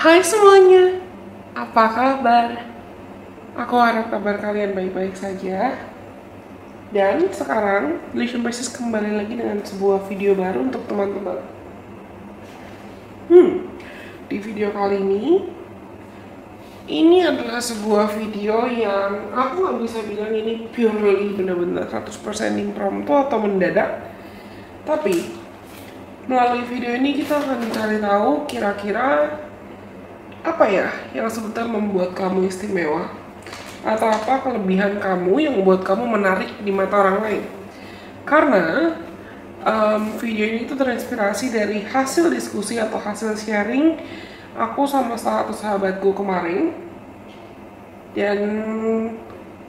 Hai semuanya, apa kabar? Aku harap kabar kalian baik-baik saja. Dan sekarang, Delicious Basis kembali lagi dengan sebuah video baru untuk teman-teman. Di video kali ini adalah sebuah video yang aku nggak bisa bilang ini purely benar-benar 100% impromptu atau mendadak. Tapi, melalui video ini kita akan mencari tahu kira-kira apa ya yang sebetulnya membuat kamu istimewa, atau apa kelebihan kamu yang membuat kamu menarik di mata orang lain. Karena video ini tuh terinspirasi dari hasil diskusi atau hasil sharing aku sama salah satu sahabatku kemarin. Dan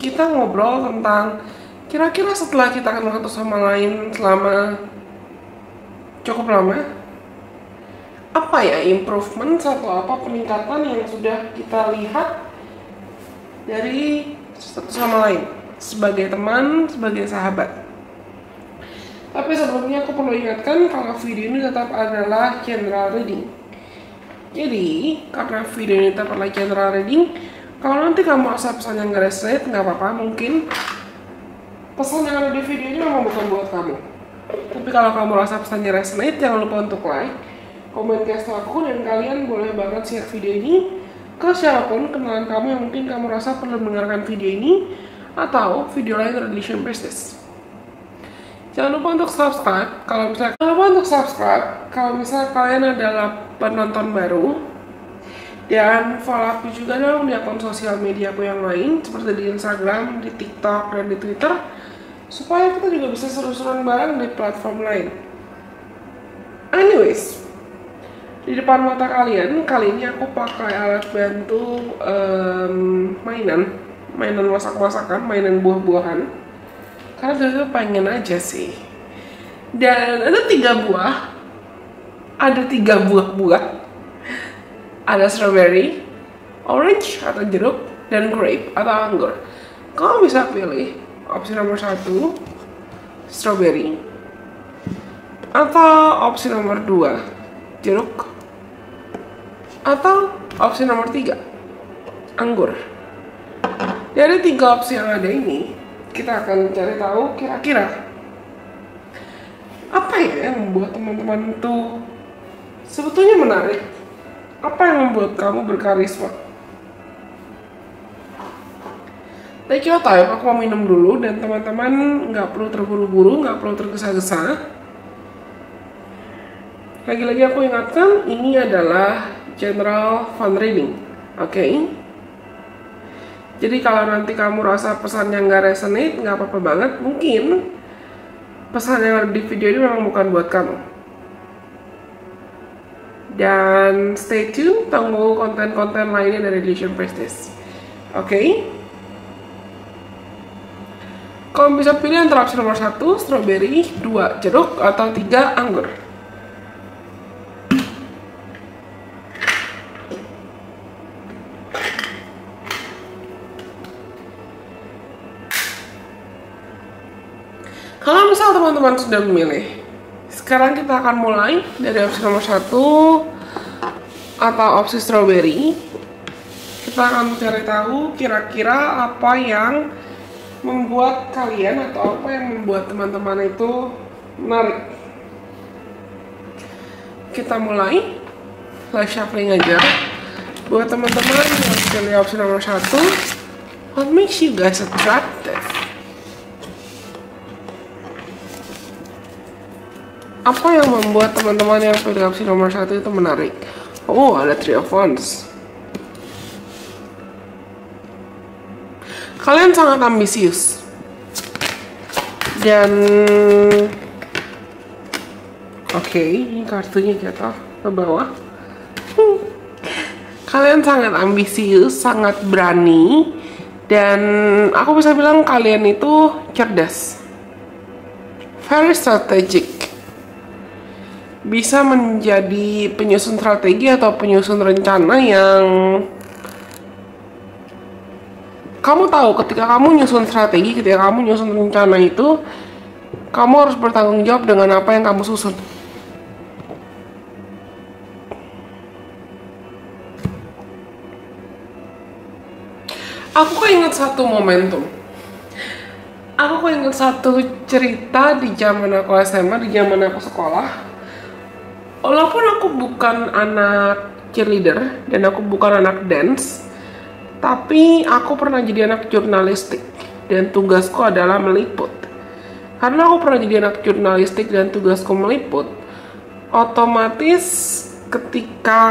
kita ngobrol tentang kira-kira setelah kita kenal satu sama lain selama cukup lama, apa ya improvement atau apa peningkatan yang sudah kita lihat dari satu sama lain sebagai teman, sebagai sahabat. Tapi sebelumnya aku perlu ingatkan kalau video ini tetap adalah general reading. Jadi karena video ini tetap adalah general reading, kalau nanti kamu rasa pesan yang gak resonate, nggak apa-apa, mungkin pesan yang ada di video ini memang bukan buat kamu. Tapi kalau kamu rasa pesannya resonate, jangan lupa untuk like, komen ke aku, dan kalian boleh banget share video ini ke siapapun kenalan kamu yang mungkin kamu rasa perlu mendengarkan video ini atau video lain dari Delicious Business. Jangan lupa untuk subscribe kalau misalnya kalian adalah penonton baru, dan follow aku juga dong di akun sosial media aku yang lain seperti di Instagram, di TikTok, dan di Twitter, supaya kita juga bisa seru-seruan bareng di platform lain. Anyways, di depan mata kalian, kali ini aku pakai alat bantu mainan masak-masakan, mainan buah-buahan. Karena dari itu pengen aja sih. Dan ada 3 buah. Ada strawberry, orange atau jeruk, dan grape atau anggur. Kamu bisa pilih opsi nomor 1, strawberry, atau opsi nomor 2, jeruk, atau opsi nomor 3, anggur. Dari 3 opsi yang ada ini, kita akan cari tahu kira-kira apa ya yang membuat teman-teman itu sebetulnya menarik. Apa yang membuat kamu berkarisma? Take your time, aku mau minum dulu, dan teman-teman nggak perlu terburu-buru, nggak perlu tergesa-gesa. Lagi-lagi aku ingatkan, ini adalah general fun reading, oke? Jadi kalau nanti kamu rasa pesan yang nggak resonate, nggak apa-apa banget. Mungkin pesan yang ada di video ini memang bukan buat kamu. Dan stay tune, tunggu konten-konten lainnya dari Delicious Business, oke? Kamu bisa pilih antara opsi nomor 1, strawberry, 2, jeruk, atau 3, anggur. Kalau misal teman-teman sudah memilih, sekarang kita akan mulai dari opsi nomor 1 atau opsi strawberry. Kita akan mencari tahu kira-kira apa yang membuat kalian atau apa yang membuat teman-teman itu menarik. Kita mulai live shuffling aja. Buat teman-teman yang pilih opsi nomor 1, what makes you guys attractive? Apa yang membuat teman-teman yang pilih opsi nomor 1 itu menarik? Oh, ada 3 of Wands. Kalian sangat ambisius. Dan oke, ini kartunya jatuh ke bawah. Kalian sangat ambisius, sangat berani, dan aku bisa bilang kalian itu cerdas. Very strategic. Bisa menjadi penyusun strategi atau penyusun rencana yang kamu tahu ketika kamu nyusun strategi, ketika kamu nyusun rencana itu, kamu harus bertanggung jawab dengan apa yang kamu susun. Aku keinget satu momentum. Aku keinget satu cerita di zaman aku SMA, di zaman aku sekolah. Walaupun aku bukan anak cheerleader dan aku bukan anak dance, tapi aku pernah jadi anak jurnalistik dan tugasku adalah meliput. Karena aku pernah jadi anak jurnalistik dan tugasku meliput, otomatis ketika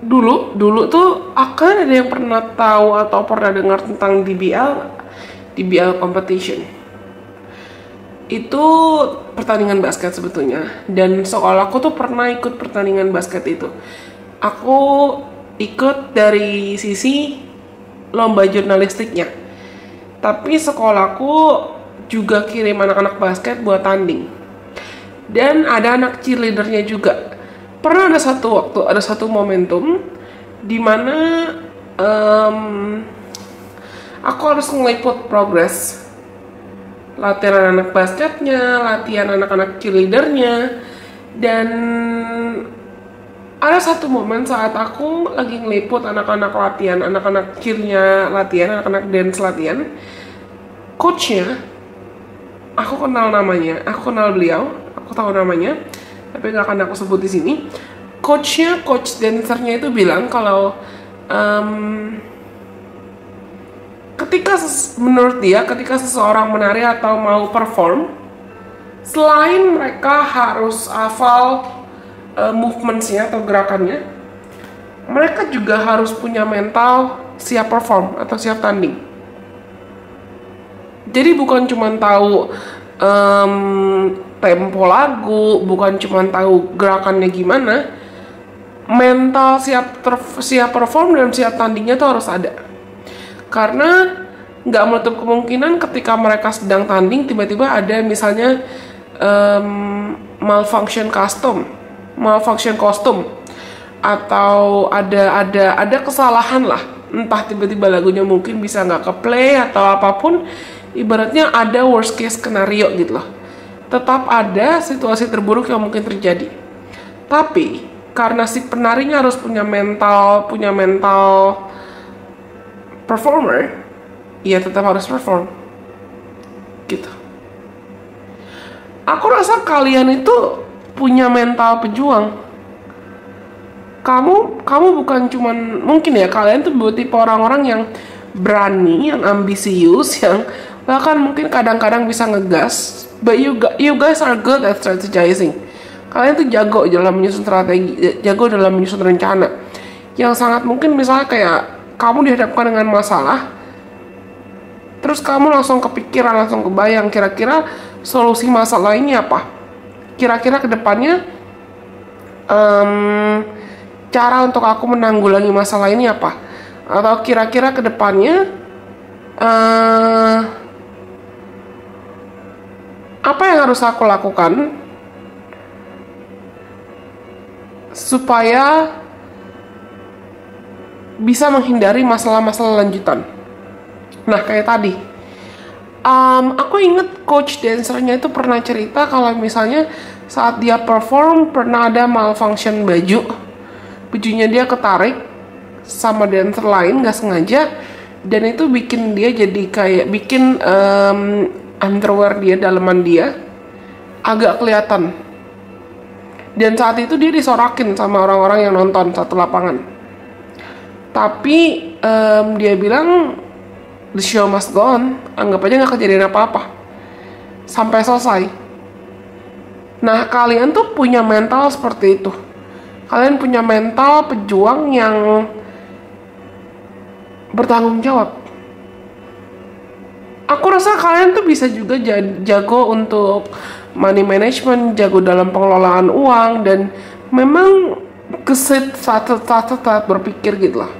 dulu tuh akan ada yang pernah tahu atau pernah dengar tentang DBL competition. Itu pertandingan basket sebetulnya, dan sekolahku tuh pernah ikut pertandingan basket itu. Aku ikut dari sisi lomba jurnalistiknya, tapi sekolahku juga kirim anak-anak basket buat tanding, dan ada anak cheerleadernya juga. Pernah ada satu momentum di mana aku harus ngeliput progres latihan anak basketnya, latihan anak-anak cheerleadernya, dan ada satu momen saat aku lagi ngeliput anak-anak latihan, anak-anak cheernya latihan, anak-anak dance latihan. Coachnya, aku kenal namanya, aku kenal beliau, aku tahu namanya, tapi nggak akan aku sebut di sini. Coach dancernya itu bilang kalau menurut dia ketika seseorang menari atau mau perform, selain mereka harus hafal movementsnya atau gerakannya, mereka juga harus punya mental siap perform atau siap tanding. Jadi bukan cuma tahu tempo lagu, bukan cuma tahu gerakannya gimana, mental siap perform dan siap tandingnya tuh harus ada. Karena nggak menutup kemungkinan ketika mereka sedang tanding tiba-tiba ada misalnya malfunction kostum, atau ada kesalahan lah, entah tiba-tiba lagunya mungkin bisa nggak ke play atau apapun. Ibaratnya ada worst case scenario gitu loh. Tetap ada situasi terburuk yang mungkin terjadi. Tapi karena si penarinya harus punya mental performer, ya tetap harus perform. Gitu. Aku rasa kalian itu punya mental pejuang. Kamu bukan cuman, mungkin ya kalian tuh tipe orang-orang yang berani, yang ambisius, yang bahkan mungkin kadang-kadang bisa ngegas. But you guys are good at strategizing. Kalian tuh jago dalam menyusun strategi, jago dalam menyusun rencana. Yang sangat mungkin misalnya kayak kamu dihadapkan dengan masalah, terus kamu langsung kepikiran, langsung kebayang kira-kira solusi masalah ini apa. Kira-kira kedepannya cara untuk aku menanggulangi masalah ini apa. Atau kira-kira kedepannya apa yang harus aku lakukan supaya bisa menghindari masalah-masalah lanjutan. Nah kayak tadi, aku inget coach dancernya itu pernah cerita kalau misalnya saat dia perform pernah ada malfunction bajunya dia ketarik sama dancer lain nggak sengaja, dan itu bikin dia jadi kayak bikin underwear dia, daleman dia agak kelihatan. Dan saat itu dia disorakin sama orang-orang yang nonton satu lapangan. Tapi dia bilang the show must go on, anggap aja nggak kejadian apa-apa sampai selesai. Nah kalian tuh punya mental seperti itu. Kalian punya mental pejuang yang bertanggung jawab. Aku rasa kalian tuh bisa juga jago untuk money management, jago dalam pengelolaan uang, dan memang keset saat berpikir gitu lah.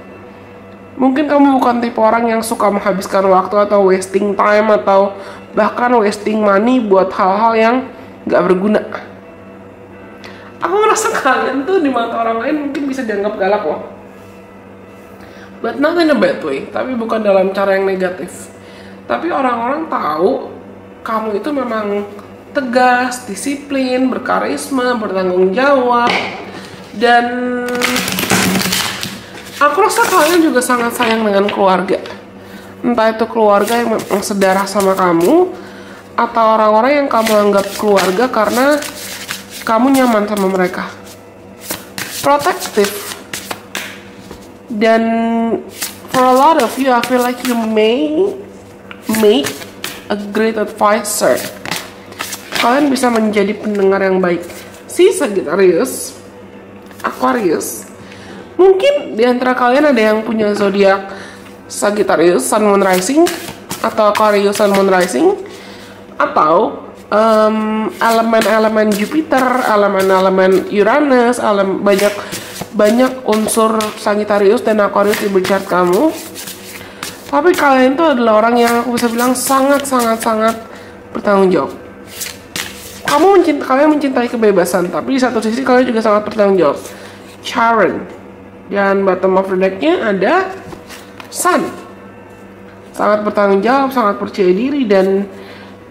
Mungkin kamu bukan tipe orang yang suka menghabiskan waktu atau wasting time atau bahkan wasting money buat hal-hal yang gak berguna. Aku ngerasa kalian tuh di mata orang lain mungkin bisa dianggap galak loh. But not in a bad way, tapi bukan dalam cara yang negatif. Tapi orang-orang tahu kamu itu memang tegas, disiplin, berkarisma, bertanggung jawab. Dan aku rasa kalian juga sangat sayang dengan keluarga. Entah itu keluarga yang memang sedarah sama kamu, atau orang-orang yang kamu anggap keluarga karena kamu nyaman sama mereka. Protective. Dan for a lot of you, I feel like you may make a great advisor. Kalian bisa menjadi pendengar yang baik. Si Sagittarius, Aquarius, mungkin di antara kalian ada yang punya zodiak Sagittarius Sun Moon Rising atau Aquarius Sun Moon Rising, atau elemen-elemen Jupiter, elemen-elemen Uranus, banyak unsur Sagittarius dan Aquarius di chart kamu. Tapi kalian tuh adalah orang yang aku bisa bilang sangat bertanggung jawab. Kalian mencintai kebebasan, tapi di satu sisi kalian juga sangat bertanggung jawab. Charon. Dan bottom of the deck-nya ada Sun. Sangat bertanggung jawab, sangat percaya diri, dan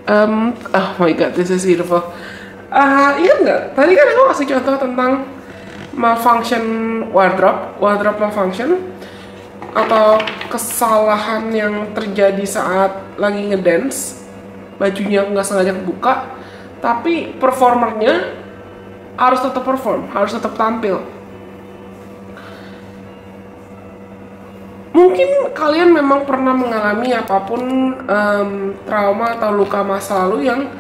oh my god, this is beautiful. Ingat nggak? Tadi kan aku kasih contoh tentang malfunction wardrobe malfunction, atau kesalahan yang terjadi saat lagi ngedance, bajunya nggak sengaja kebuka, tapi performernya harus tetap perform, harus tetap tampil. Mungkin kalian memang pernah mengalami apapun trauma atau luka masa lalu yang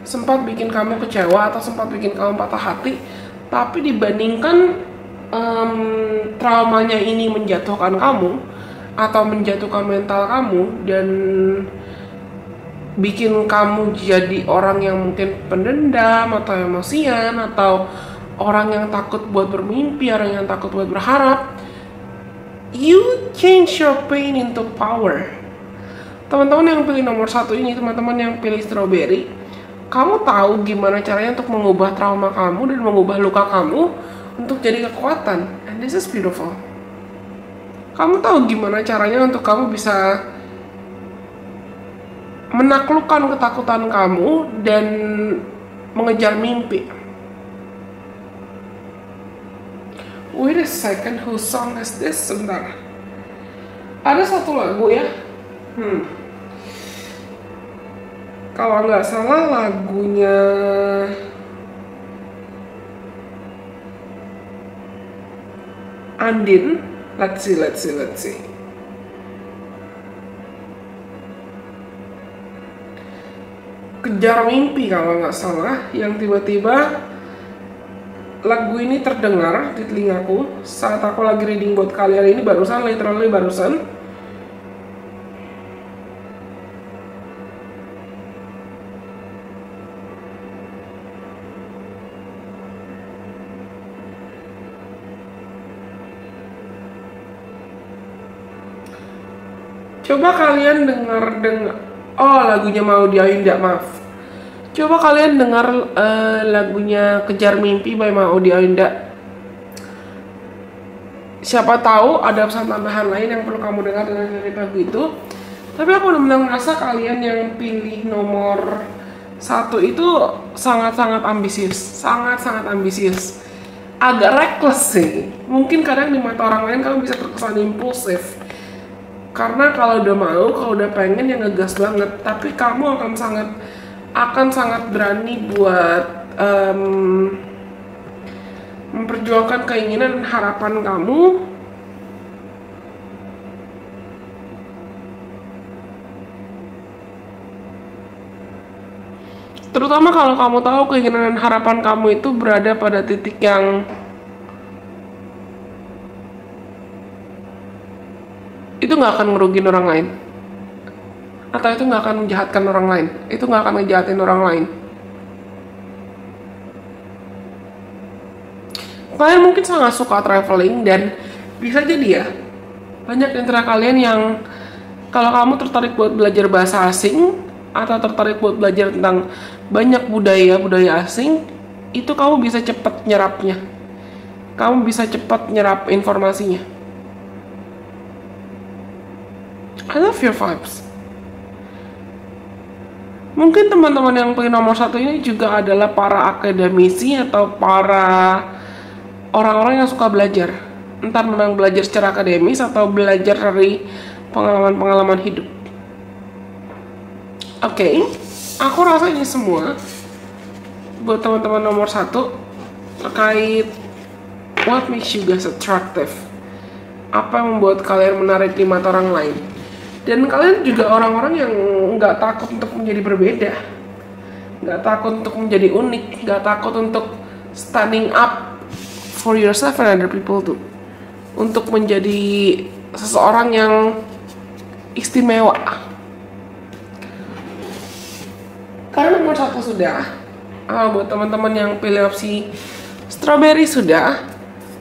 sempat bikin kamu kecewa atau sempat bikin kamu patah hati, tapi dibandingkan traumanya ini menjatuhkan kamu atau menjatuhkan mental kamu dan bikin kamu jadi orang yang mungkin pendendam atau emosian atau orang yang takut buat bermimpi, orang yang takut buat berharap, you change your pain into power. Teman-teman yang pilih nomor 1 ini, teman-teman yang pilih strawberry, kamu tahu gimana caranya untuk mengubah trauma kamu dan mengubah luka kamu untuk jadi kekuatan. And this is beautiful. Kamu tahu gimana caranya untuk kamu bisa menaklukkan ketakutan kamu dan mengejar mimpi. Wait a second, whose song is this? Sebentar. Ada satu lagu ya. Kalau nggak salah lagunya Andin. Let's see. Kejar Mimpi kalau nggak salah, yang tiba-tiba lagu ini terdengar di telingaku saat aku lagi reading buat kalian ini barusan, literally barusan. Coba kalian dengar lagunya Maudy Ayunda, maaf. Coba kalian dengar lagunya Kejar Mimpi by Maudy Ayunda. Siapa tahu ada pesan tambahan lain yang perlu kamu dengar dari lagu itu. Tapi aku benar-benar merasa kalian yang pilih nomor 1 itu sangat-sangat ambisius. Agak reckless sih. Mungkin kadang di mata orang lain kamu bisa terkesan impulsif. Karena kalau udah mau, kalau udah pengen ya ngegas banget. Tapi kamu akan sangat berani buat memperjuangkan keinginan dan harapan kamu. Terutama kalau kamu tahu keinginan dan harapan kamu itu berada pada titik yang itu nggak akan ngerugin orang lain, atau itu nggak akan menjahatkan orang lain, itu nggak akan ngejahatin orang lain. Kalian mungkin sangat suka traveling dan bisa jadi ya banyak di antara kalian yang kalau kamu tertarik buat belajar bahasa asing atau tertarik buat belajar tentang banyak budaya asing, itu kamu bisa cepat nyerapnya, kamu bisa cepat nyerap informasinya. I love your vibes. Mungkin teman-teman yang pilih nomor 1 ini juga adalah para akademisi atau para orang-orang yang suka belajar. Entah memang belajar secara akademis atau belajar dari pengalaman-pengalaman hidup. Oke, aku rasa ini semua buat teman-teman nomor 1 terkait what makes you guys attractive. Apa yang membuat kalian menarik di mata orang lain. Dan kalian juga orang-orang yang nggak takut untuk menjadi berbeda, nggak takut untuk menjadi unik, nggak takut untuk standing up for yourself and other people too, untuk menjadi seseorang yang istimewa. Karena nomor 1 sudah, buat teman-teman yang pilih opsi strawberry sudah.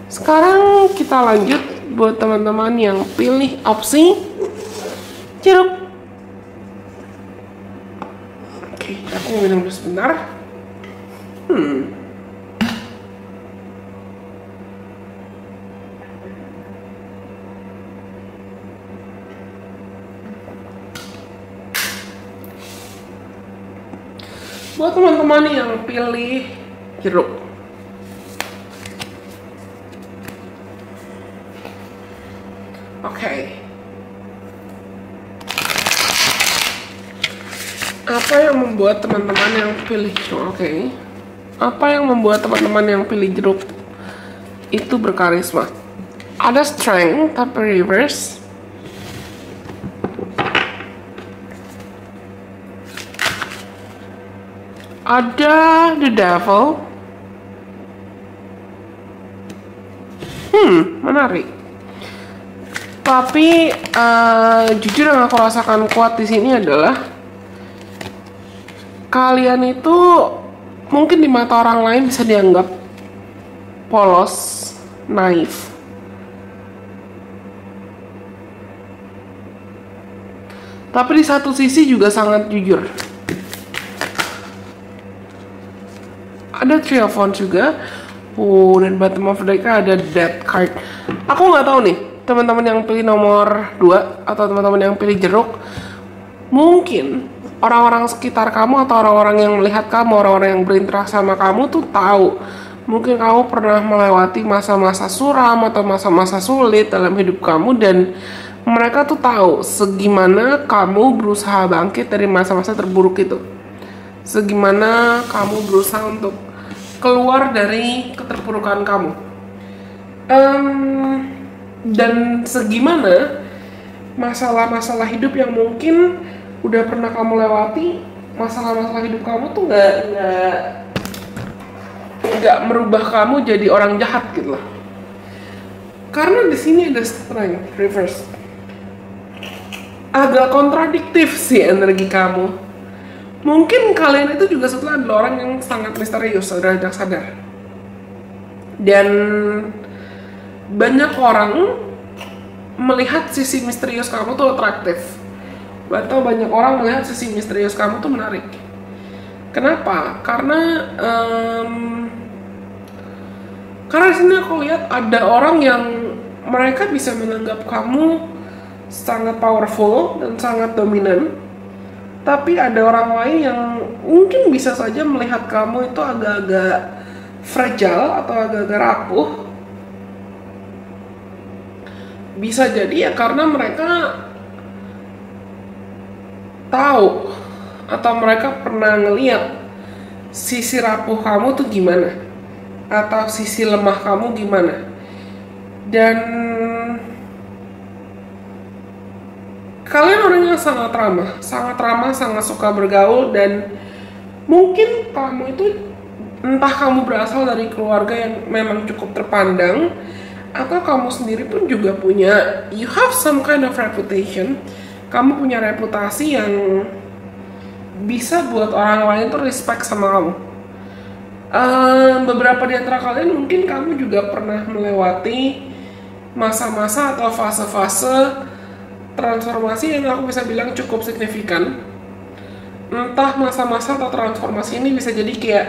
Sekarang kita lanjut buat teman-teman yang pilih opsi jeruk. Oke, aku mau minum dulu sebentar. Buat teman-teman yang pilih jeruk, oke. Apa yang membuat teman-teman yang pilih jeruk, apa yang membuat teman-teman yang pilih jeruk itu berkarisma? Ada strength tapi reverse. Ada the devil. Menarik. Tapi jujur yang aku rasakan kuat di sini adalah kalian itu mungkin di mata orang lain bisa dianggap polos, naif. Tapi di satu sisi juga sangat jujur. Ada Three of Wands juga. Dan bottom of the deck ada Death card. Aku nggak tahu nih, teman-teman yang pilih nomor 2 atau teman-teman yang pilih jeruk, mungkin orang-orang sekitar kamu atau orang-orang yang melihat kamu, orang-orang yang berinteraksi sama kamu tuh tahu. Mungkin kamu pernah melewati masa-masa suram atau masa-masa sulit dalam hidup kamu, dan mereka tuh tahu segimana kamu berusaha bangkit dari masa-masa terburuk itu. Segimana kamu berusaha untuk keluar dari keterpurukan kamu. Dan segimana masalah-masalah hidup yang mungkin udah pernah kamu lewati, masalah-masalah hidup kamu tuh nggak merubah kamu jadi orang jahat gitu loh. Karena di sini ada strength reverse. Agak kontradiktif sih energi kamu. Mungkin kalian itu juga setelah adalah orang yang sangat misterius, sadar. Dan banyak orang melihat sisi misterius kamu tuh atraktif. Atau banyak orang melihat sisi misterius kamu tuh menarik. Kenapa? Karena di sini aku lihat ada orang yang mereka bisa menganggap kamu sangat powerful dan sangat dominan. Tapi ada orang lain yang mungkin bisa saja melihat kamu itu agak-agak fragile atau agak-agak rapuh. Bisa jadi ya karena mereka tahu atau mereka pernah ngeliat sisi rapuh kamu tuh gimana, atau sisi lemah kamu gimana. Dan kalian orang yang sangat ramah, sangat suka bergaul, dan mungkin kamu itu entah kamu berasal dari keluarga yang memang cukup terpandang, atau kamu sendiri pun juga punya, you have some kind of reputation. Kamu punya reputasi yang bisa buat orang lain tuh respect sama kamu. Beberapa di antara kalian mungkin kamu juga pernah melewati masa-masa atau fase-fase transformasi yang aku bisa bilang cukup signifikan. Entah masa-masa atau transformasi ini bisa jadi kayak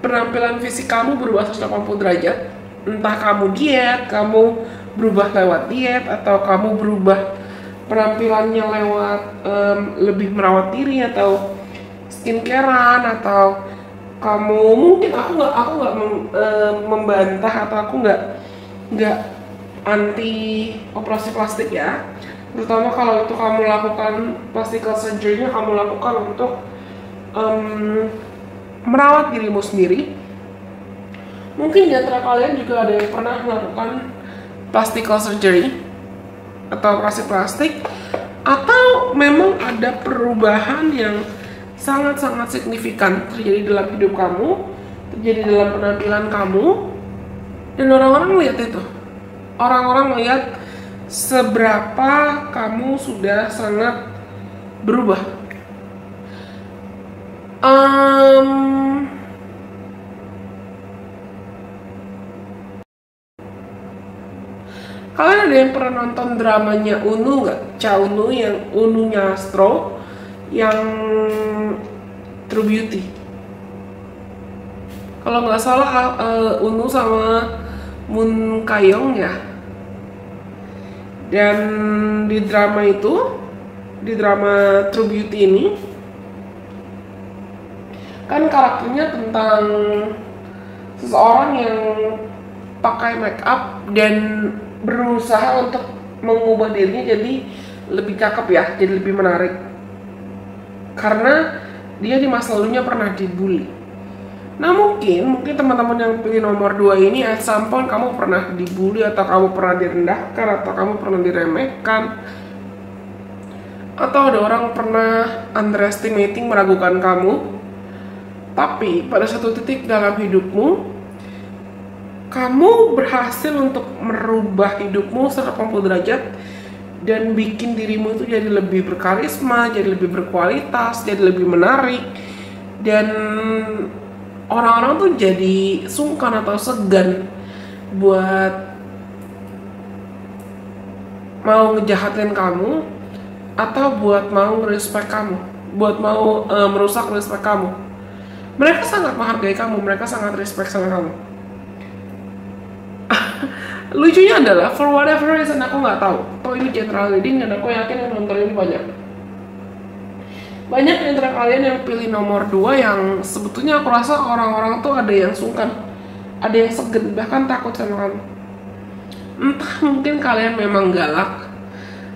penampilan fisik kamu berubah 180 derajat. Entah kamu diet, kamu berubah lewat diet, atau kamu berubah penampilannya lewat lebih merawat diri atau skincarean, atau kamu mungkin aku nggak membantah atau aku nggak anti operasi plastik ya, terutama kalau itu kamu lakukan plastic surgery-nya kamu lakukan untuk merawat dirimu sendiri. Mungkin di antara kalian juga ada yang pernah melakukan plastic surgery atau operasi plastik, atau memang ada perubahan yang sangat-sangat signifikan terjadi dalam hidup kamu, terjadi dalam penampilan kamu, dan orang-orang lihat itu. Orang-orang melihat seberapa kamu sudah sangat berubah. Kalian ada yang pernah nonton dramanya Unu nggak? Cha Unu, yang Ununya Astro, yang True Beauty. Kalau nggak salah Unu sama Moon Kayong ya. Dan di drama itu, di drama True Beauty ini, kan karakternya tentang seseorang yang pakai make up dan berusaha untuk mengubah dirinya jadi lebih cakep ya, jadi lebih menarik. Karena dia di masa lalunya pernah dibully. Nah mungkin teman-teman yang pilih nomor 2 ini at some point kamu pernah dibully, atau kamu pernah direndahkan, atau kamu pernah diremehkan, atau ada orang pernah underestimating, meragukan kamu. Tapi pada satu titik dalam hidupmu, kamu berhasil untuk merubah hidupmu 180 derajat dan bikin dirimu itu jadi lebih berkarisma, jadi lebih berkualitas, jadi lebih menarik, dan orang-orang tuh jadi sungkan atau segan buat mau ngejahatin kamu, atau buat mau respect kamu, buat mau merusak respect kamu. Mereka sangat menghargai kamu, mereka sangat respect sama kamu. Lucunya adalah, for whatever reason aku nggak tahu, toh ini general reading dan aku yakin yang nonton ini banyak di antara kalian yang pilih nomor 2 yang sebetulnya aku rasa orang-orang tuh ada yang sungkan, ada yang segen, bahkan takut sama kamu. Entah mungkin kalian memang galak,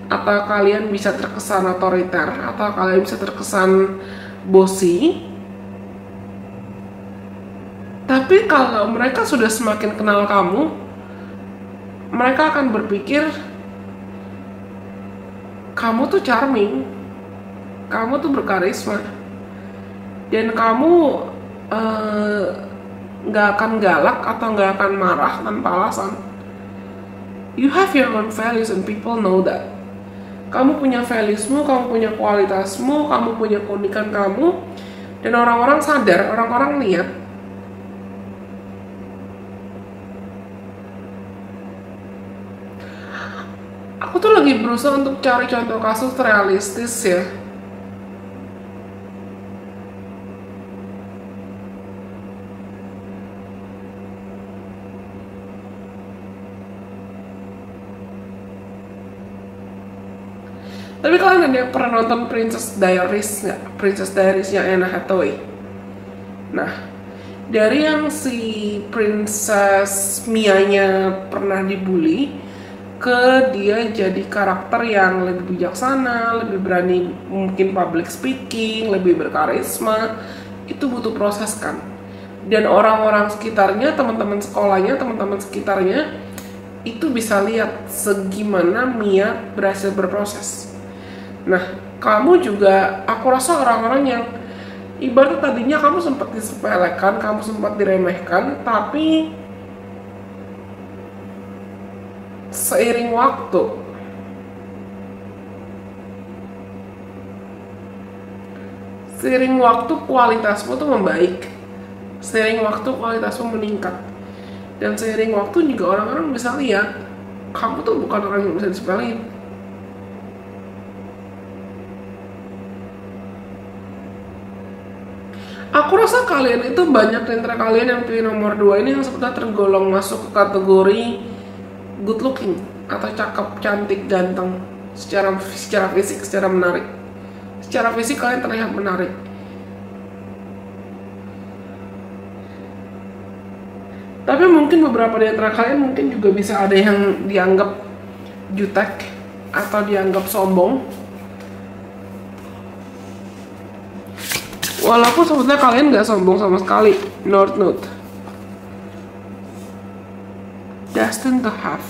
atau kalian bisa terkesan otoriter, atau kalian bisa terkesan bossy. Tapi kalau mereka sudah semakin kenal kamu, mereka akan berpikir kamu tuh charming, kamu tuh berkarisma, dan kamu nggak akan galak atau nggak akan marah tanpa alasan. You have your own values and people know that. Kamu punya valuesmu, kamu punya kualitasmu, kamu punya keunikan kamu, dan orang-orang sadar, orang-orang lihat. Aku tuh lagi berusaha untuk cari contoh kasus realistis ya. Tapi kalian ada yang pernah nonton Princess Diaries nggak? Princess Diaries-nya Anna Hathaway. Nah, dari yang si Princess Mia-nya pernah dibully, ke dia jadi karakter yang lebih bijaksana, lebih berani mungkin public speaking, lebih berkarisma, itu butuh proses kan. Dan orang-orang sekitarnya, teman-teman sekolahnya, teman-teman sekitarnya, itu bisa lihat segimana Mia berhasil berproses. Nah, kamu juga, aku rasa orang-orang yang ibarat tadinya kamu sempat disepelekan, kamu sempat diremehkan, tapi seiring waktu kualitasmu tuh membaik, seiring waktu kualitasmu meningkat, dan seiring waktu juga orang-orang bisa lihat kamu tuh bukan orang yang bisa disepelein. Aku rasa kalian itu banyak di antara kalian yang pilih nomor 2 ini yang sebetulnya tergolong masuk ke kategori good looking atau cakep, cantik, ganteng. secara fisik, secara menarik. Secara fisik kalian terlihat menarik. Tapi mungkin beberapa di antara kalian mungkin juga bisa ada yang dianggap jutek atau dianggap sombong. Walaupun sebetulnya kalian nggak sombong sama sekali. Note. Destined to have.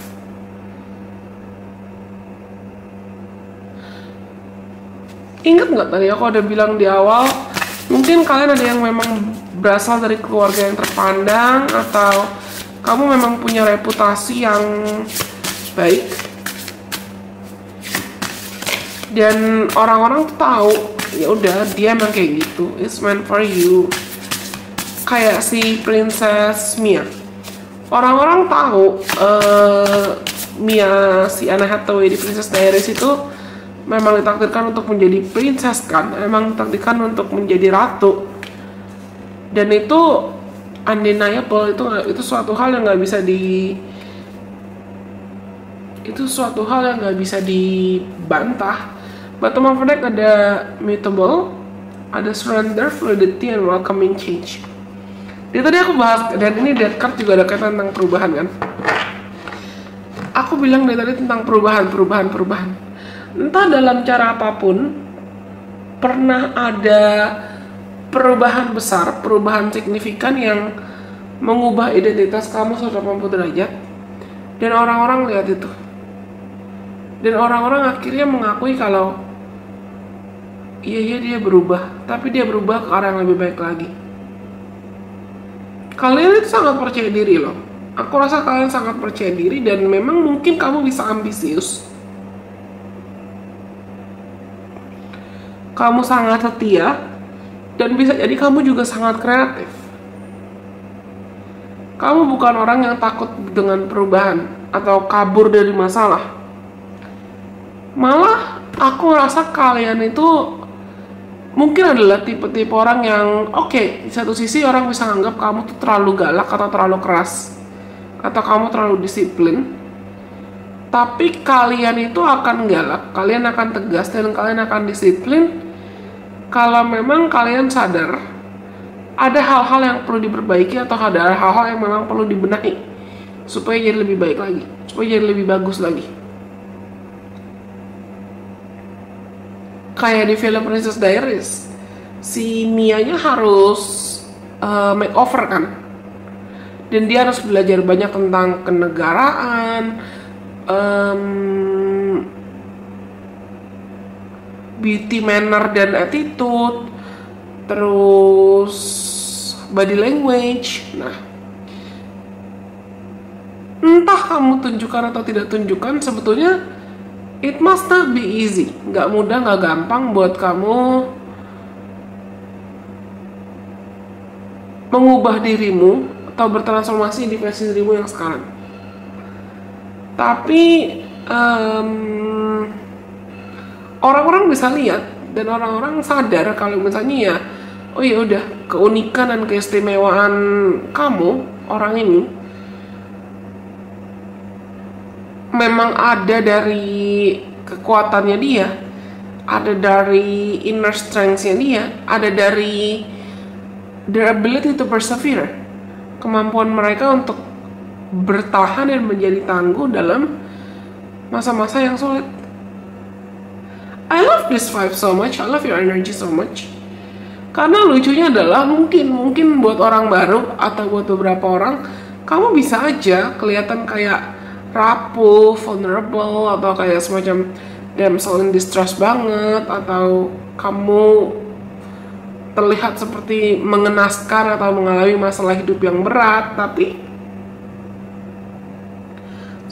Ingat nggak tadi aku udah bilang di awal, mungkin kalian ada yang memang berasal dari keluarga yang terpandang, atau kamu memang punya reputasi yang baik, dan orang-orang tuh tahu ya udah dia emang kayak gitu, it's meant for you. Kayak si Princess Mia, orang-orang tahu Mia, si Anne Hathaway di Princess Diaries itu memang ditakdirkan untuk menjadi princess kan, memang ditakdirkan untuk menjadi ratu, dan itu undeniable, itu suatu hal yang nggak bisa dibantah. Bottom of the deck ada mutable, ada surrender, fluidity, and welcoming change. Jadi tadi aku bahas, dan ini death card juga ada kaitan tentang perubahan kan. Aku bilang dari tadi tentang perubahan. Entah dalam cara apapun, pernah ada perubahan besar, perubahan signifikan yang mengubah identitas kamu 180 derajat, dan orang-orang lihat itu, dan orang-orang akhirnya mengakui kalau iya dia berubah, tapi dia berubah ke arah yang lebih baik lagi. Kalian itu sangat percaya diri loh. Aku rasa kalian sangat percaya diri, dan memang mungkin kamu bisa ambisius. Kamu sangat setia, dan bisa jadi kamu juga sangat kreatif. Kamu bukan orang yang takut dengan perubahan atau kabur dari masalah. Malah aku ngerasa kalian itu mungkin adalah tipe-tipe orang yang di satu sisi orang bisa anggap kamu tuh terlalu galak atau terlalu keras, atau kamu terlalu disiplin. Tapi kalian itu akan galak, kalian akan tegas, dan kalian akan disiplin kalau memang kalian sadar ada hal-hal yang perlu diperbaiki, atau ada hal-hal yang memang perlu dibenahi supaya jadi lebih baik lagi, supaya jadi lebih bagus lagi. Kayak di film Princess Diaries, si Mia-nya harus makeover kan, dan dia harus belajar banyak tentang kenegaraan, beauty manner dan attitude, terus body language. Nah, entah kamu tunjukkan atau tidak tunjukkan, sebetulnya it must not be easy. Nggak mudah, nggak gampang buat kamu mengubah dirimu atau bertransformasi di versi dirimu yang sekarang. Tapi orang-orang bisa lihat, dan orang-orang sadar kalau misalnya ya udah, keunikan dan keistimewaan kamu, orang ini memang ada dari kekuatannya dia, ada dari inner strength-nya dia, ada dari their ability to persevere, kemampuan mereka untuk bertahan dan menjadi tangguh dalam masa-masa yang sulit. I love this vibe so much, I love your energy so much. Karena lucunya adalah mungkin buat orang baru atau buat beberapa orang, kamu bisa aja kelihatan kayak rapuh, vulnerable, atau kayak semacam damsel in distress banget, atau kamu terlihat seperti mengenaskan atau mengalami masalah hidup yang berat. Tapi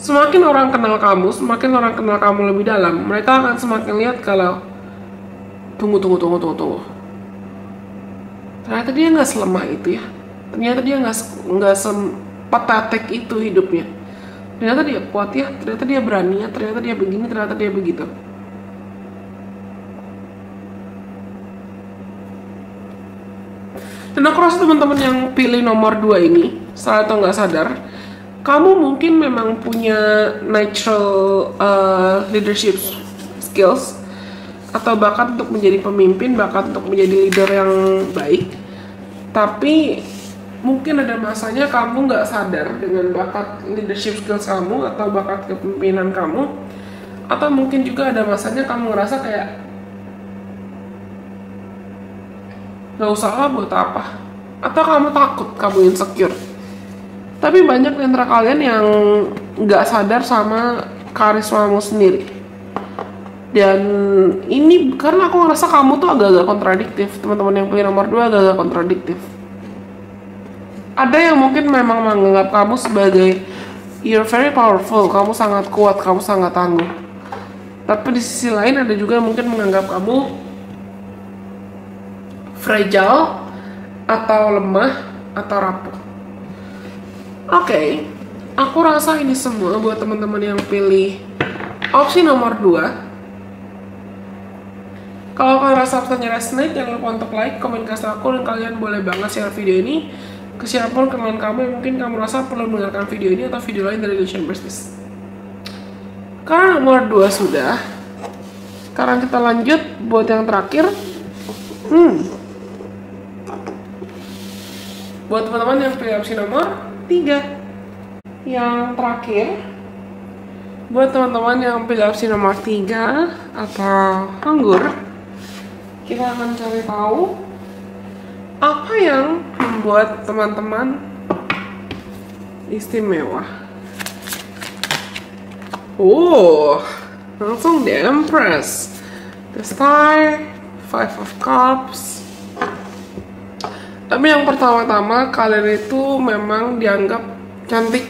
semakin orang kenal kamu lebih dalam, mereka akan semakin lihat kalau tunggu. Ternyata dia nggak selemah itu ya. Ternyata dia nggak sepatetik itu hidupnya. Ternyata dia kuat ya. Ternyata dia berani ya. Ternyata dia begini. Ternyata dia begitu. Dan aku rasa teman-teman yang pilih nomor 2 ini, sadar atau nggak sadar, kamu mungkin memang punya natural leadership skills atau bakat untuk menjadi pemimpin, bakat untuk menjadi leader yang baik. Tapi mungkin ada masanya kamu nggak sadar dengan bakat leadership skills kamu atau bakat kepemimpinan kamu, atau mungkin juga ada masanya kamu ngerasa kayak nggak usah lah, buat apa, atau kamu takut, kamu insecure. Tapi banyak di antara kalian yang nggak sadar sama karismamu sendiri. Dan ini karena aku ngerasa kamu tuh agak-agak kontradiktif. Teman-teman yang pilih nomor 2 agak-agak kontradiktif. Ada yang mungkin memang menganggap kamu sebagai you're very powerful, kamu sangat kuat, kamu sangat tangguh. Tapi di sisi lain ada juga yang mungkin menganggap kamu fragile atau lemah atau rapuh. Oke, aku rasa ini semua buat teman-teman yang pilih opsi nomor 2. Kalau kalian rasa pesannya resonate, jangan lupa untuk like, komen, kasih aku, dan kalian boleh banget share video ini ke siapapun kenalan kamu yang mungkin kamu rasa perlu mendengarkan video ini atau video lain dari Leadership Business. Karena nomor 2 sudah, sekarang kita lanjut buat yang terakhir. Buat teman-teman yang pilih opsi nomor 3, yang terakhir, buat teman-teman yang pilih opsi nomor 3 atau anggur, kita akan cari tahu apa yang membuat teman-teman istimewa. Langsung The Empress, The Star, Five of Cups. Tapi yang pertama-tama, kalian itu memang dianggap cantik,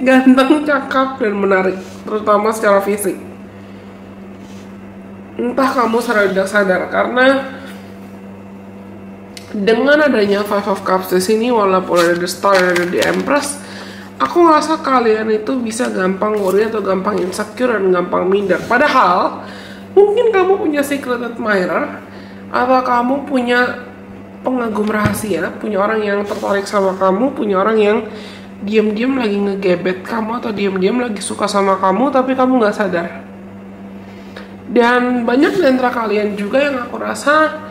ganteng, cakep, dan menarik, terutama secara fisik. Entah kamu sadar tidak sadar, karena dengan adanya Five of Cups di sini, walaupun ada The Star dan ada The Empress, aku ngerasa kalian itu bisa gampang worry atau gampang insecure dan gampang minder. Padahal mungkin kamu punya secret admirer, atau kamu punya pengagum rahasia, punya orang yang tertarik sama kamu, punya orang yang diam-diam lagi ngegebet kamu atau diam-diam lagi suka sama kamu, tapi kamu nggak sadar. Dan banyak di antara kalian juga yang aku rasa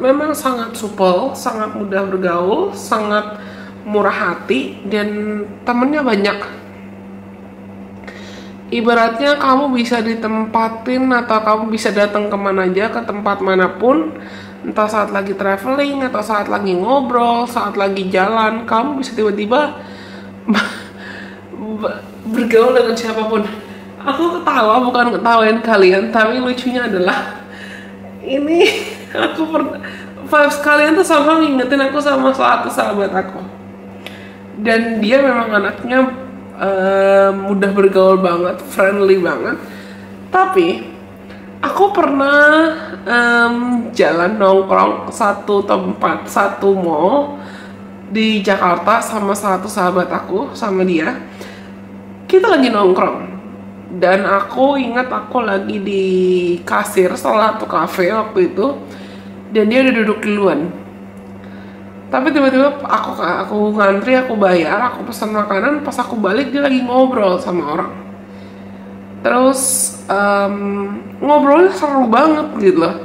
memang sangat supel, sangat mudah bergaul, sangat murah hati, dan temennya banyak. Ibaratnya kamu bisa ditempatin atau kamu bisa datang kemana aja, ke tempat manapun, entah saat lagi traveling atau saat lagi ngobrol, saat lagi jalan, kamu bisa tiba-tiba bergaul dengan siapapun. Aku ketawa, bukan ketawain kalian, tapi lucunya adalah ini vibes kalian tuh sama ngingetin aku sama satu sahabat aku, dan dia memang anaknya mudah bergaul banget, friendly banget. Tapi aku pernah jalan nongkrong ke satu tempat, satu mall di Jakarta sama satu sahabat aku, sama dia. Kita lagi nongkrong, dan aku ingat aku lagi di kasir salah satu cafe waktu itu, dan dia udah duduk duluan. Tapi tiba-tiba aku ngantri, aku bayar, aku pesan makanan, pas aku balik dia lagi ngobrol sama orang. Terus ngobrolnya seru banget gitu loh.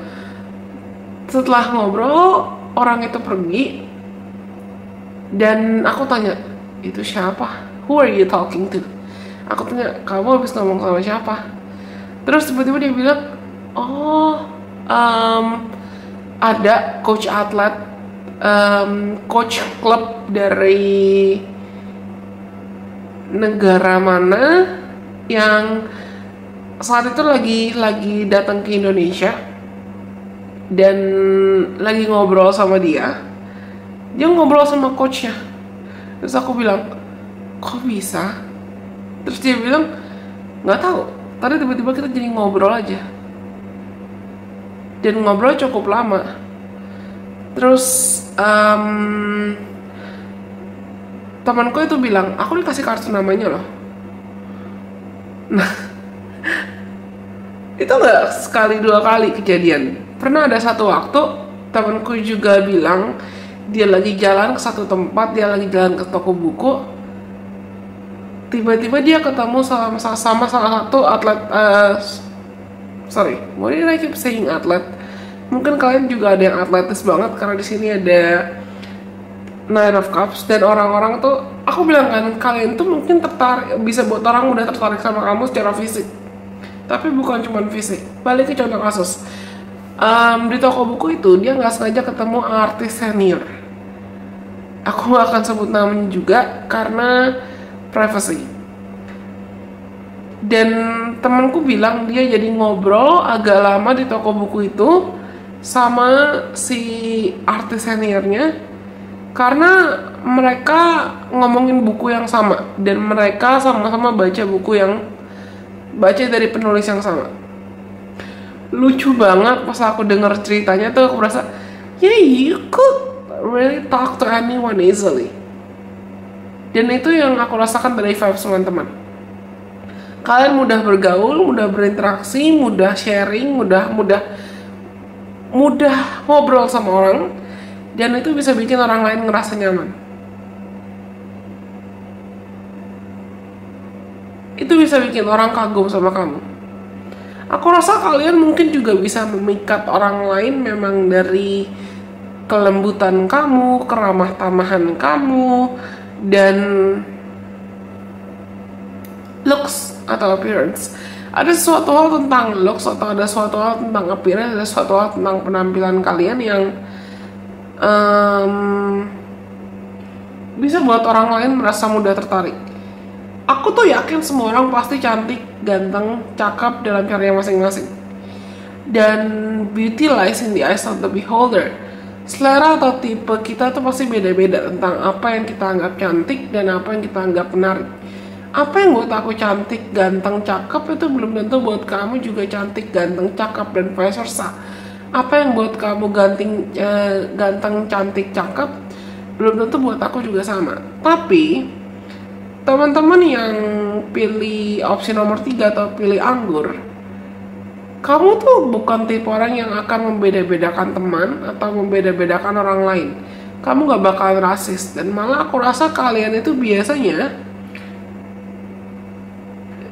Setelah ngobrol, orang itu pergi, dan aku tanya, itu siapa? Who are you talking to? Aku tanya, kamu habis ngomong sama siapa? Terus tiba-tiba dia bilang, ada coach atlet, coach klub dari negara mana yang saat itu lagi datang ke Indonesia, dan lagi ngobrol sama dia. Dia ngobrol sama coachnya. Terus aku bilang, kok bisa? Terus dia bilang, nggak tahu. Tadi tiba-tiba kita jadi ngobrol aja, dan ngobrol cukup lama. Terus temanku itu bilang, aku dikasih kartu namanya loh. Nah, itu nggak sekali dua kali kejadian. Pernah ada satu waktu temanku juga bilang dia lagi jalan ke satu tempat, dia lagi jalan ke toko buku, tiba-tiba dia ketemu sama salah satu atlet, why did I keep saying atlet? Mungkin kalian juga ada yang atletis banget karena di sini ada Nine of Cups, dan orang-orang tuh, aku bilang kan, kalian tuh mungkin tertarik, bisa buat orang mudah tertarik sama kamu secara fisik, tapi bukan cuma fisik. Balik ke contoh kasus, di toko buku itu dia nggak sengaja ketemu artis senior. Aku gak akan sebut namanya juga karena privacy. Dan temanku bilang dia jadi ngobrol agak lama di toko buku itu sama si artis seniornya karena mereka ngomongin buku yang sama dan mereka sama-sama baca dari penulis yang sama. Lucu banget pas aku denger ceritanya tuh, aku merasa yeah, you could really talk to anyone easily. Dan itu yang aku rasakan dari vibes teman-teman. Kalian mudah bergaul, mudah berinteraksi, mudah sharing, mudah ngobrol sama orang, dan itu bisa bikin orang lain ngerasa nyaman. Itu bisa bikin orang kagum sama kamu. Aku rasa kalian mungkin juga bisa memikat orang lain memang dari kelembutan kamu, keramah tamahan kamu, dan looks atau appearance. Ada suatu hal tentang looks atau ada suatu hal tentang appearance, ada suatu hal tentang penampilan kalian yang bisa buat orang lain merasa mudah tertarik. Aku tuh yakin semua orang pasti cantik, ganteng, cakep dalam caranya masing-masing. Dan beauty lies in the eyes of the beholder. Selera atau tipe kita tuh pasti beda-beda tentang apa yang kita anggap cantik dan apa yang kita anggap menarik. Apa yang buat aku cantik, ganteng, cakep itu belum tentu buat kamu juga cantik, ganteng, cakep, dan vice versa. Apa yang buat kamu ganteng, cantik, cakep belum tentu buat aku juga sama. Tapi teman-teman yang pilih opsi nomor 3 atau pilih anggur, kamu tuh bukan tipe orang yang akan membeda-bedakan teman atau membeda-bedakan orang lain. Kamu gak bakal rasis, dan malah aku rasa kalian itu biasanya,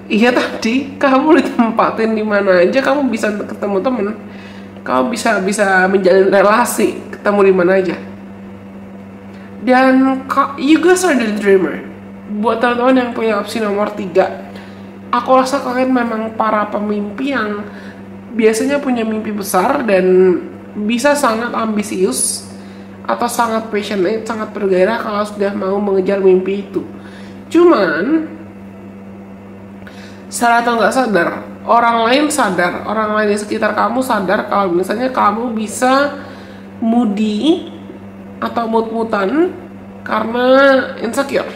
iya tadi, kamu ditempatin di mana aja, kamu bisa ketemu temen, kamu bisa menjalin relasi, ketemu di mana aja. Dan you guys are the dreamer. Buat teman-teman yang punya opsi nomor 3, aku rasa kalian memang para pemimpi yang biasanya punya mimpi besar dan bisa sangat ambisius atau sangat passionate, sangat bergairah kalau sudah mau mengejar mimpi itu. Cuman sadar atau nggak sadar, orang lain di sekitar kamu sadar kalau misalnya kamu bisa moody atau mut-mutan karena insecure,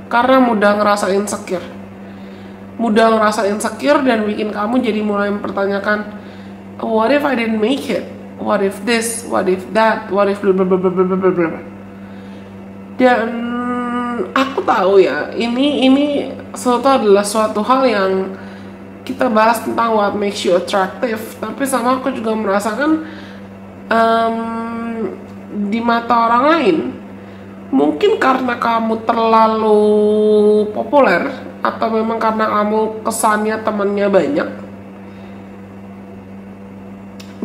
karena mudah ngerasa insecure dan bikin kamu jadi mulai mempertanyakan, what if I didn't make it, what if this, what if that, what if blah blah blah blah blah blah. Dan aku tahu ya, ini adalah suatu hal yang kita bahas tentang what makes you attractive, tapi sama aku juga merasakan di mata orang lain, mungkin karena kamu terlalu populer atau memang karena kamu kesannya temannya banyak,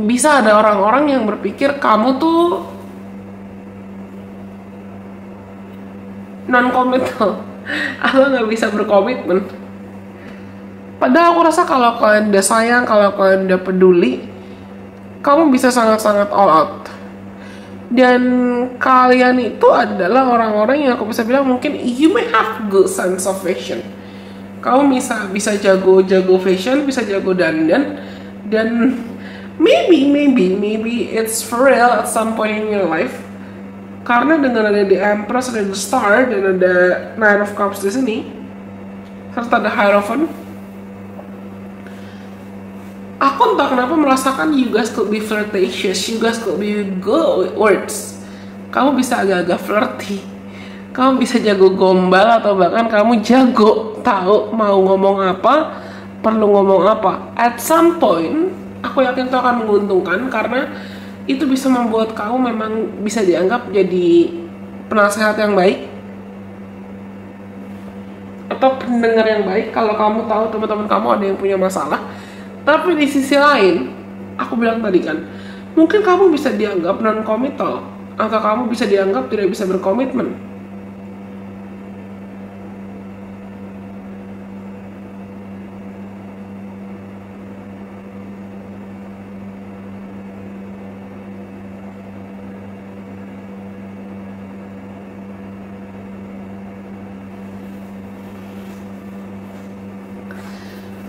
bisa ada orang-orang yang berpikir kamu tuh non-committal atau nggak bisa berkomitmen. Padahal aku rasa kalau kalian udah sayang, kalau kalian udah peduli, kamu bisa sangat-sangat all out. Dan kalian itu adalah orang-orang yang aku bisa bilang mungkin you may have good sense of fashion. Kamu bisa jago fashion, bisa jago dandan, dan maybe it's for real at some point in your life. Karena dengan ada The Empress, ada The Star, dan ada Nine of Cups di sini, serta ada Hierophant, aku entah kenapa merasakan you guys could be flirtatious, you guys could be good with words. Kamu bisa agak-agak flirty, kamu bisa jago gombal, atau bahkan kamu jago tahu mau ngomong apa, perlu ngomong apa. At some point, aku yakin itu akan menguntungkan karena itu bisa membuat kamu memang bisa dianggap jadi penasehat yang baik. atau pendengar yang baik kalau kamu tahu teman-teman kamu ada yang punya masalah. Tapi di sisi lain, aku bilang tadi kan, mungkin kamu bisa dianggap non-committal atau kamu bisa dianggap tidak bisa berkomitmen.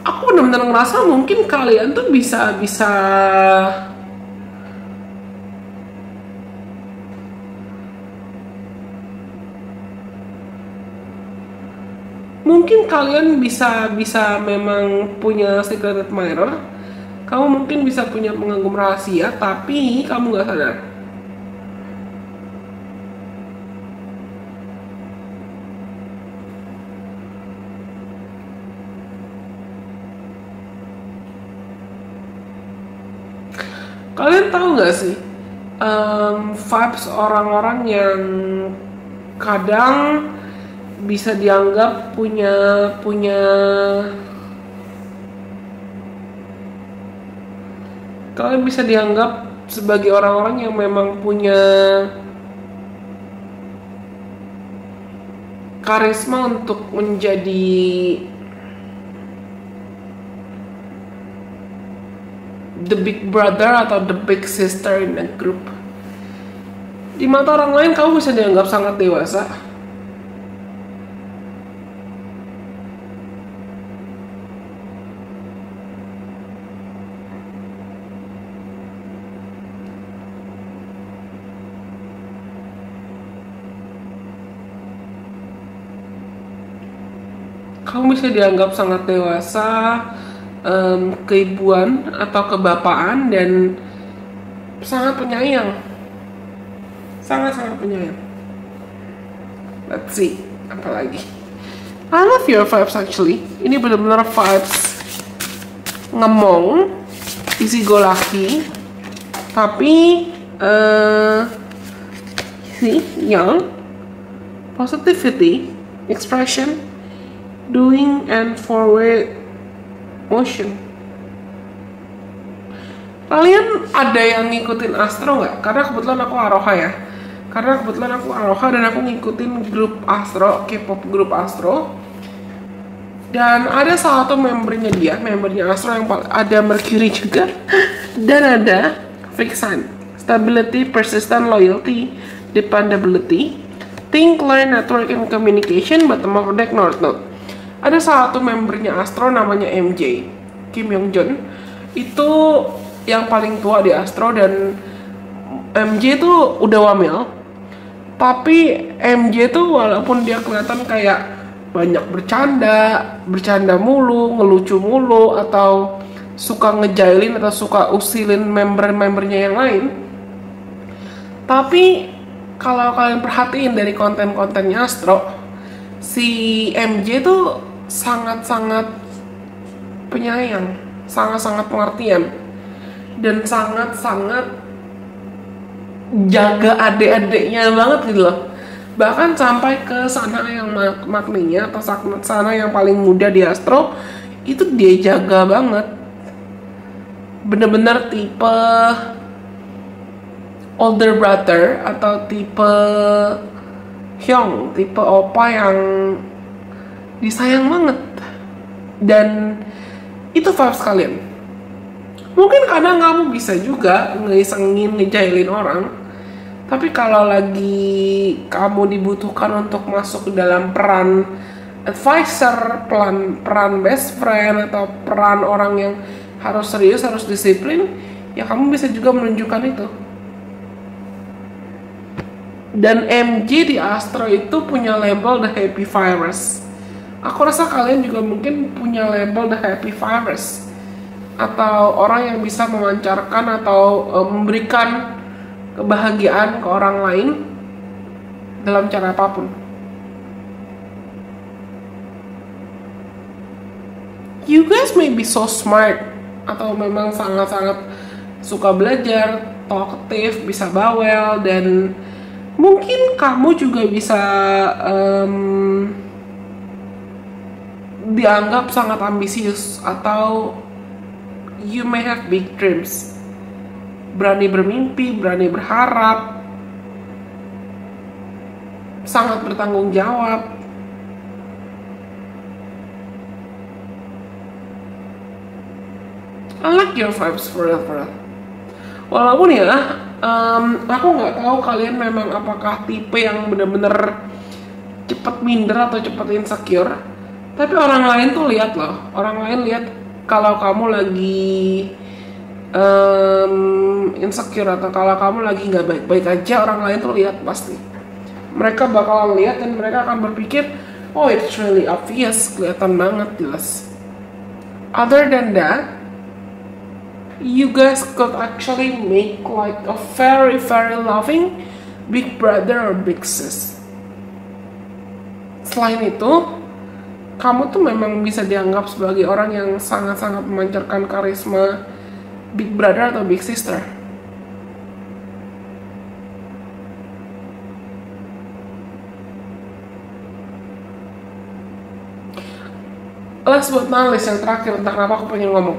Aku benar-benar ngerasa mungkin kalian tuh bisa mungkin kalian bisa memang punya secret admirer. Kamu mungkin bisa punya pengagum rahasia, tapi kamu nggak sadar. Kalian tahu nggak sih, vibes orang-orang yang kadang bisa dianggap punya kalian bisa dianggap sebagai orang-orang yang memang punya karisma untuk menjadi the big brother atau the big sister in a group. Di mata orang lain kamu bisa dianggap sangat dewasa. Kamu bisa dianggap sangat dewasa, keibuan atau kebapaan, dan sangat penyayang, sangat penyayang. Let's see, apa lagi? I love your vibes actually. Ini benar-benar vibes ngemong, easy go lucky, tapi young, positivity, expression, doing, and forward motion. Kalian ada yang ngikutin Astro nggak? Karena kebetulan aku Aroha ya. Dan aku ngikutin grup Astro, K-pop grup Astro. Dan ada salah satu membernya Astro yang ada Mercury juga. Dan ada Vixen, stability, persistent, loyalty, dependability, think, learn, network, and communication, bottom of deck, north node. Ada salah satu membernya Astro namanya MJ, Kim Young Jun. Itu yang paling tua di Astro, dan MJ itu udah wamil. Tapi MJ tuh walaupun dia kelihatan kayak banyak bercanda mulu, ngelucu mulu, atau suka ngejailin atau suka usilin member-membernya yang lain. Tapi kalau kalian perhatiin dari konten-kontennya Astro, si MJ tuh sangat-sangat penyayang, sangat-sangat pengertian, dan sangat-sangat jaga adik-adiknya banget gitu loh. Bahkan sampai ke sana yang makninya atau sana yang paling muda di Astro itu dia jaga banget. Bener-bener tipe older brother atau tipe hyung, tipe opa yang disayang banget. Dan itu vibes kalian. Mungkin kadang kamu bisa juga ngeisengin, ngejailin orang, tapi kalau lagi kamu dibutuhkan untuk masuk ke dalam peran advisor, peran best friend, atau peran orang yang harus serius, harus disiplin, ya kamu bisa juga menunjukkan itu. Dan MJ di Astro itu punya label The Happy Virus. Aku rasa kalian juga mungkin punya label The Happy Virus, atau orang yang bisa memancarkan atau memberikan kebahagiaan ke orang lain dalam cara apapun. You guys may be so smart, atau memang sangat-sangat suka belajar, talkative, bisa bawel, dan mungkin kamu juga bisa dianggap sangat ambisius, atau you may have big dreams. Berani bermimpi, berani berharap, sangat bertanggung jawab. I like your vibes for real. Walaupun ya, aku nggak tahu kalian memang apakah tipe yang bener-bener cepet minder atau cepet insecure. Tapi orang lain tuh lihat loh, orang lain lihat kalau kamu lagi insecure atau kalau kamu lagi nggak baik-baik aja, orang lain tuh lihat pasti. Mereka bakalan lihat dan mereka akan berpikir, oh it's really obvious, kelihatan banget jelas. Other than that, you guys could actually make like a very loving big brother or big sis. Selain itu, kamu tuh memang bisa dianggap sebagai orang yang sangat-sangat memancarkan karisma big brother atau big sister. Last but not least, yang terakhir, entah kenapa aku pengen ngomong.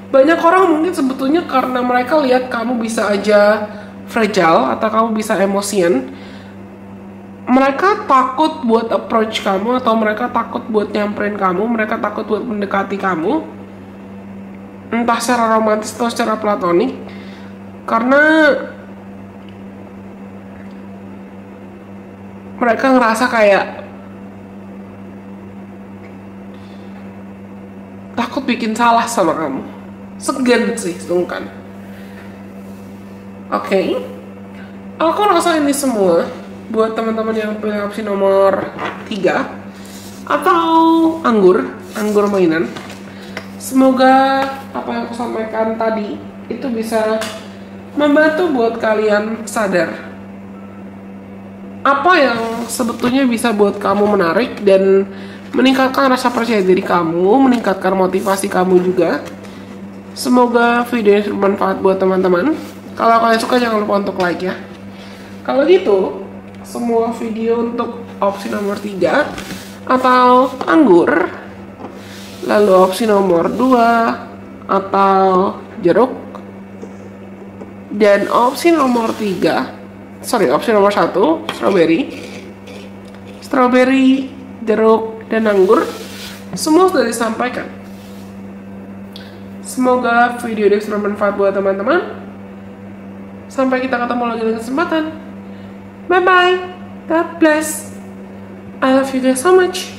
Banyak orang mungkin sebetulnya karena mereka lihat kamu bisa aja fragile atau kamu bisa emosian, mereka takut buat approach kamu atau mereka takut buat nyamperin kamu, mereka takut buat mendekati kamu, entah secara romantis atau secara platonik, karena mereka ngerasa kayak takut bikin salah sama kamu. Segan sih, sungkan. Oke. Aku rasa ini semua buat teman-teman yang pilih opsi nomor 3 atau anggur mainan. Semoga apa yang aku sampaikan tadi itu bisa membantu buat kalian sadar apa yang sebetulnya bisa buat kamu menarik dan meningkatkan rasa percaya diri kamu, meningkatkan motivasi kamu juga. Semoga video ini bermanfaat buat teman-teman. Kalau kalian suka jangan lupa untuk like ya. Kalau gitu, semua video untuk opsi nomor 3 atau anggur, lalu opsi nomor 2 atau jeruk, dan opsi nomor 1 strawberry, jeruk, dan anggur, semua sudah disampaikan. Semoga video ini bermanfaat buat teman-teman. Sampai kita ketemu lagi di kesempatan. Bye bye. God bless. I love you guys so much.